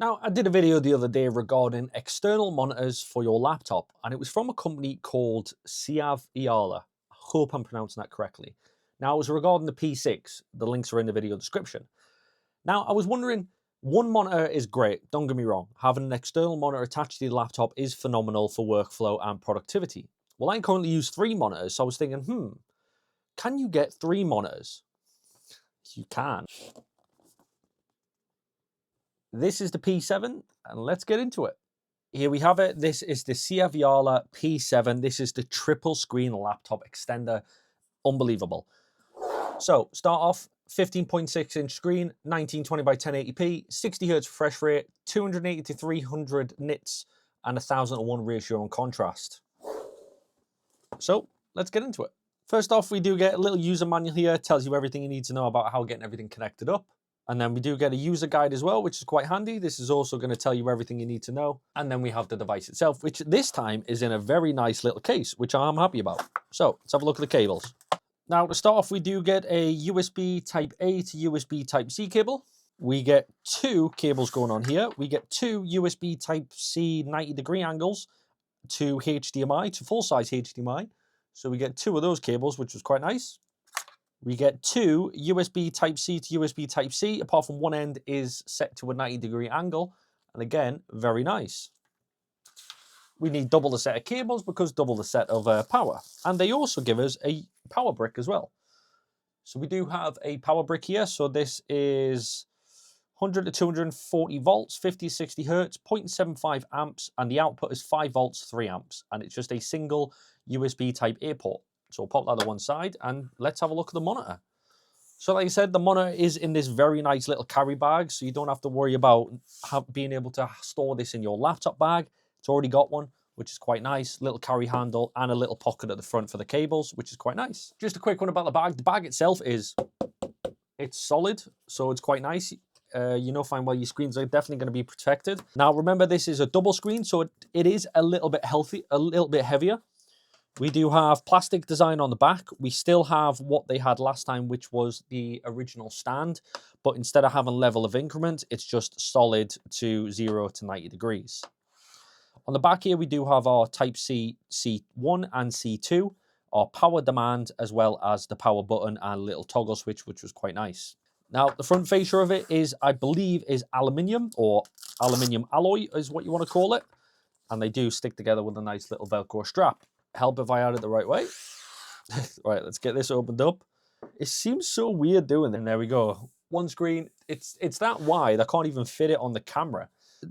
Now, I did a video the other day regarding external monitors for your laptop, and it was from a company called Siaviala. I hope I'm pronouncing that correctly. Now, it was regarding the P6. The links are in the video description. Now, I was wondering, one monitor is great, don't get me wrong. Having an external monitor attached to your laptop is phenomenal for workflow and productivity. Well, I currently use 3 monitors, so I was thinking, can you get 3 monitors? You can. This is the P7, and let's get into it. Here we have it. This is the Siaviala P7. This is the triple screen laptop extender. Unbelievable. So, start off, 15.6-inch screen, 1920 by 1080p, 60 Hz refresh rate, 280 to 300 nits, and 1001 ratio on contrast. So, let's get into it. First off, we do get a little user manual here. It tells you everything you need to know about how getting everything connected up. And then we do get a user guide as well, which is quite handy. This is also going to tell you everything you need to know. And then we have the device itself, which this time is in a very nice little case, which I'm happy about. So let's have a look at the cables. Now, to start off, we do get a USB Type-A to USB Type-C cable. We get 2 cables going on here. We get 2 USB Type-C 90-degree angles to HDMI, to full-size HDMI. So we get 2 of those cables, which was quite nice. We get 2 USB Type-C to USB Type-C, apart from one end is set to a 90-degree angle. And again, very nice. We need double the set of cables because double the set of power. And they also give us a power brick as well. So we do have a power brick here. So this is 100 to 240 volts, 50 to 60 hertz, 0.75 amps, and the output is 5 volts, 3 amps. And it's just a single USB Type-A port. So we'll pop that to one side and let's have a look at the monitor. So like I said, the monitor is in this very nice little carry bag, so you don't have to worry about being able to store this in your laptop bag. It's already got one, which is quite nice. Little carry handle and a little pocket at the front for the cables, which is quite nice. Just a quick one about the bag. The bag itself it's solid, so it's quite nice. Fine well, your screens are definitely going to be protected. Now remember, this is a double screen, so it is a little bit heavier. We do have plastic design on the back. We still have what they had last time, which was the original stand. But instead of having level of increment, it's just solid to 0 to 90 degrees. On the back here, we do have our Type-C C1 and C2, our power demand, as well as the power button and little toggle switch, which was quite nice. Now, the front fascia of it is, I believe, is aluminium or aluminium alloy is what you want to call it. And they do stick together with a nice little Velcro strap. Help if I had it the right way. Right, let's get this opened up. It seems so weird doing it. And there we go. One screen. It's that wide, I can't even fit it on the camera.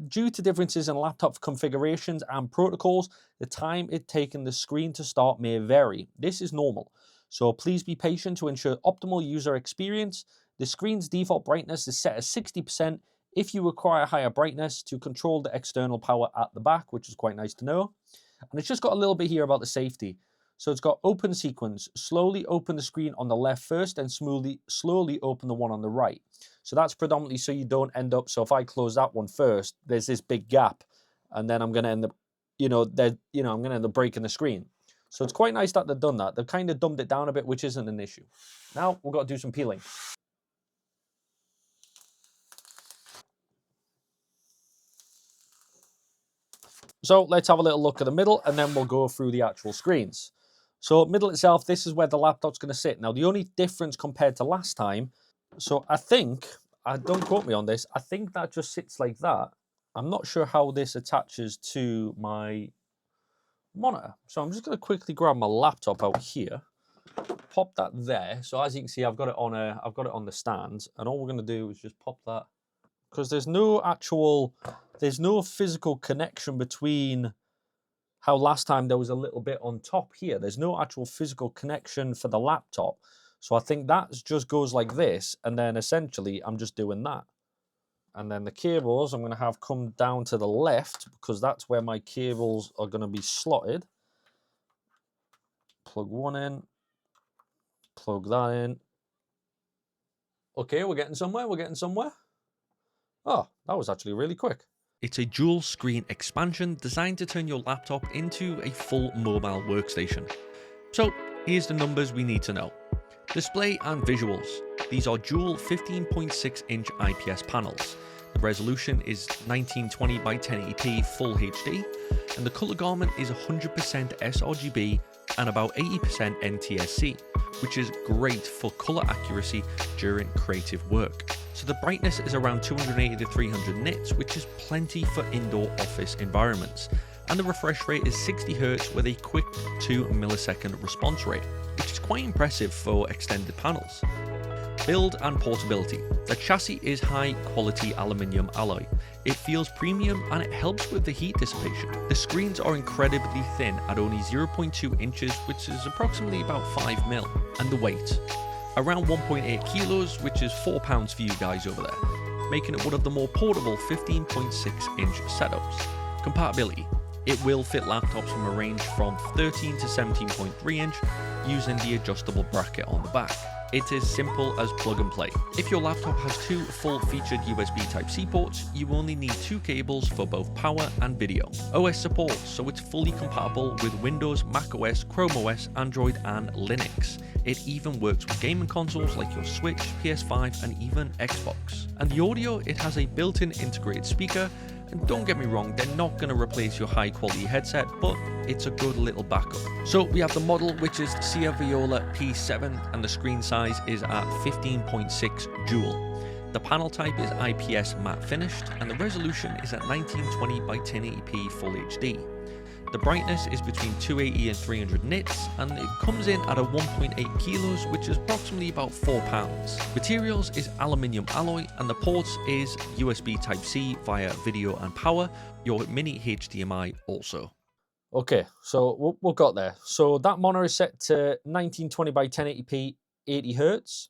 Due to differences in laptop configurations and protocols, the time it taken the screen to start may vary. This is normal, so please be patient to ensure optimal user experience. The screen's default brightness is set as 60%. If you require higher brightness to control the external power at the back, which is quite nice to know. And it's just got a little bit here about the safety. So it's got open sequence. Slowly open the screen on the left first and slowly open the one on the right. So that's predominantly so you don't end up, so if I close that one first, there's this big gap. And then I'm going to end up, I'm going to end up breaking the screen. So it's quite nice that they've done that. They've kind of dumbed it down a bit, which isn't an issue. Now we've got to do some peeling. So let's have a little look at the middle and then we'll go through the actual screens. So middle itself, this is where the laptop's going to sit. Now the only difference compared to last time, so I think, don't quote me on this, I think that just sits like that. I'm not sure how this attaches to my monitor. So I'm just going to quickly grab my laptop out here, pop that there. So as you can see, I've got it on the stands, and all we're going to do is just pop that, because there's no physical connection between how last time there was a little bit on top here. There's no actual physical connection for the laptop. So I think that just goes like this. And then essentially I'm just doing that. And then the cables I'm going to have come down to the left because that's where my cables are going to be slotted. Plug one in. Plug that in. Okay, we're getting somewhere. Oh, that was actually really quick. It's a dual screen expansion designed to turn your laptop into a full mobile workstation. So here's the numbers we need to know. Display and visuals. These are dual 15.6-inch IPS panels. The resolution is 1920 by 1080p Full HD, and the color gamut is 100% sRGB and about 80% NTSC, which is great for color accuracy during creative work. So the brightness is around 280 to 300 nits, which is plenty for indoor office environments. And the refresh rate is 60 Hz with a quick 2 millisecond response rate, which is quite impressive for extended panels. Build and portability. The chassis is high quality aluminium alloy. It feels premium and it helps with the heat dissipation. The screens are incredibly thin at only 0.2 inches, which is approximately about 5 mil. And the weight, around 1.8 kilos, which is 4 pounds for you guys over there, making it one of the more portable 15.6 inch setups. Compatibility. It will fit laptops from a range from 13 to 17.3 inch using the adjustable bracket on the back. It is simple as plug and play. If your laptop has 2 full-featured USB Type-C ports, you only need 2 cables for both power and video. OS support, so it's fully compatible with Windows, macOS, Chrome OS, Android and Linux. It even works with gaming consoles like your Switch, PS5 and even Xbox. And the audio, it has a built-in integrated speaker. And don't get me wrong, they're not going to replace your high quality headset, but it's a good little backup. So we have the model, which is Siaviala P6, and the screen size is at 15.6 dual. The panel type is IPS matte finished, and the resolution is at 1920 by 1080p Full HD. The brightness is between 280 and 300 nits, and it comes in at a 1.8 kilos, which is approximately about 4 pounds. Materials is aluminium alloy, and the ports is USB Type-C via video and power, your mini HDMI also. Okay, so we've got there. So that monitor is set to 1920 by 1080p 80 Hertz.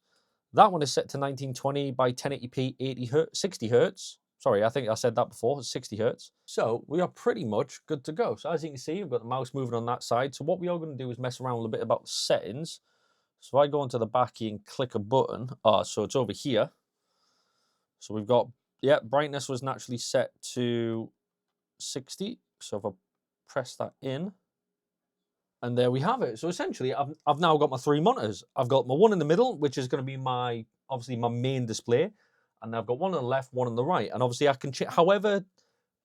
That one is set to 1920 by 1080p 60 Hertz. Sorry, I think I said that before, 60 Hertz. So we are pretty much good to go. So as you can see, we've got the mouse moving on that side. So what we are going to do is mess around a little bit about settings. So if I go into the back here and click a button, so it's over here. So we've got, brightness was naturally set to 60. So if I press that in, and there we have it. So essentially, I've now got my 3 monitors. I've got my one in the middle, which is going to be obviously my main display. And I've got one on the left, one on the right. And obviously I can change however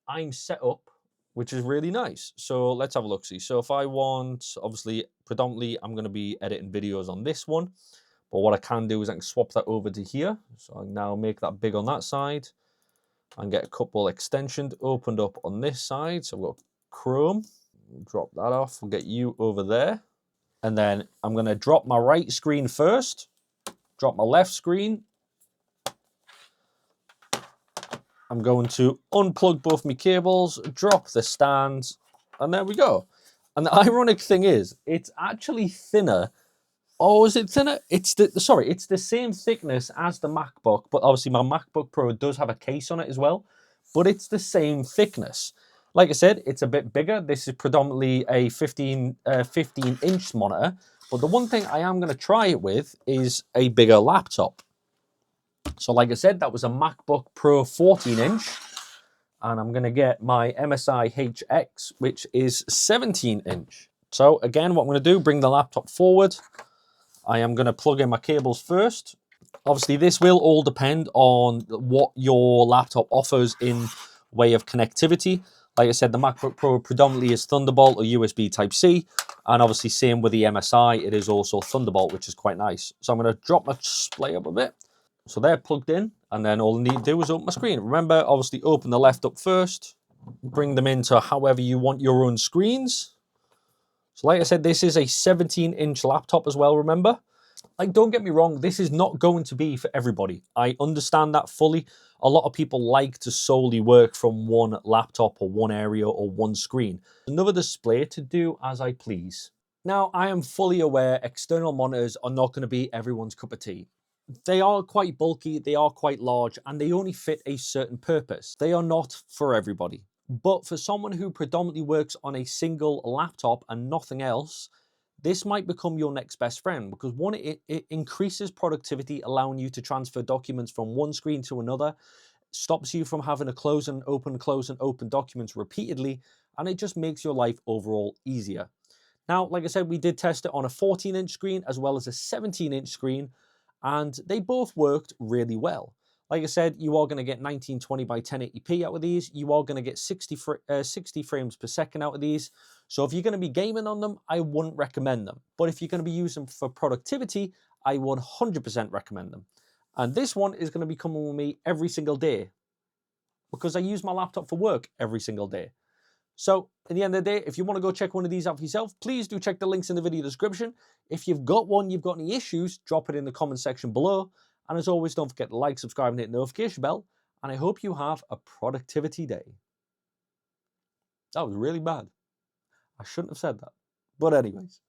I'm set up, which is really nice. So let's have a look. See, so if I want, obviously, predominantly, I'm going to be editing videos on this one. But what I can do is I can swap that over to here. So I now make that big on that side and get a couple extensions opened up on this side. So we've got Chrome. Drop that off. We'll get you over there. And then I'm going to drop my right screen first. Drop my left screen. I'm going to unplug both my cables, drop the stands, and there we go. And the ironic thing is, it's actually thinner. Oh, is it thinner? It's the same thickness as the MacBook, but obviously my MacBook Pro does have a case on it as well, but it's the same thickness. Like I said, it's a bit bigger. This is predominantly a 15-inch monitor, but the one thing I am going to try it with is a bigger laptop. So like I said, that was a MacBook Pro 14-inch, and I'm going to get my MSI HX, which is 17-inch. So again, what I'm going to do, bring the laptop forward. I am going to plug in my cables first. Obviously, this will all depend on what your laptop offers in way of connectivity. Like I said, the MacBook Pro predominantly is Thunderbolt or USB Type-C, and obviously same with the MSI, it is also Thunderbolt, which is quite nice. So I'm going to drop my display up a bit. So they're plugged in, and then all I need to do is open my screen. Remember, obviously open the left up first, bring them into however you want your own screens. So like I said, this is a 17-inch laptop as well, remember? Like, don't get me wrong, this is not going to be for everybody. I understand that fully. A lot of people like to solely work from one laptop or one area or one screen. Another display to do as I please. Now, I am fully aware external monitors are not going to be everyone's cup of tea. They are quite bulky, they are quite large, and they only fit a certain purpose. They are not for everybody. But for someone who predominantly works on a single laptop and nothing else, this might become your next best friend, because one, it increases productivity, allowing you to transfer documents from one screen to another, stops you from having to close and open documents repeatedly, and it just makes your life overall easier. Now, like I said, we did test it on a 14-inch screen as well as a 17-inch screen, and they both worked really well. Like I said, you are going to get 1920 by 1080p out of these. You are going to get 60 frames per second out of these. So if you're going to be gaming on them, I wouldn't recommend them. But if you're going to be using them for productivity, I would 100% recommend them. And this one is going to be coming with me every single day because I use my laptop for work every single day. So at the end of the day, if you want to go check one of these out for yourself, please do check the links in the video description. If you've got one, you've got any issues, drop it in the comment section below. And as always, don't forget to like, subscribe, and hit the notification bell. And I hope you have a productivity day. That was really bad. I shouldn't have said that. But anyways.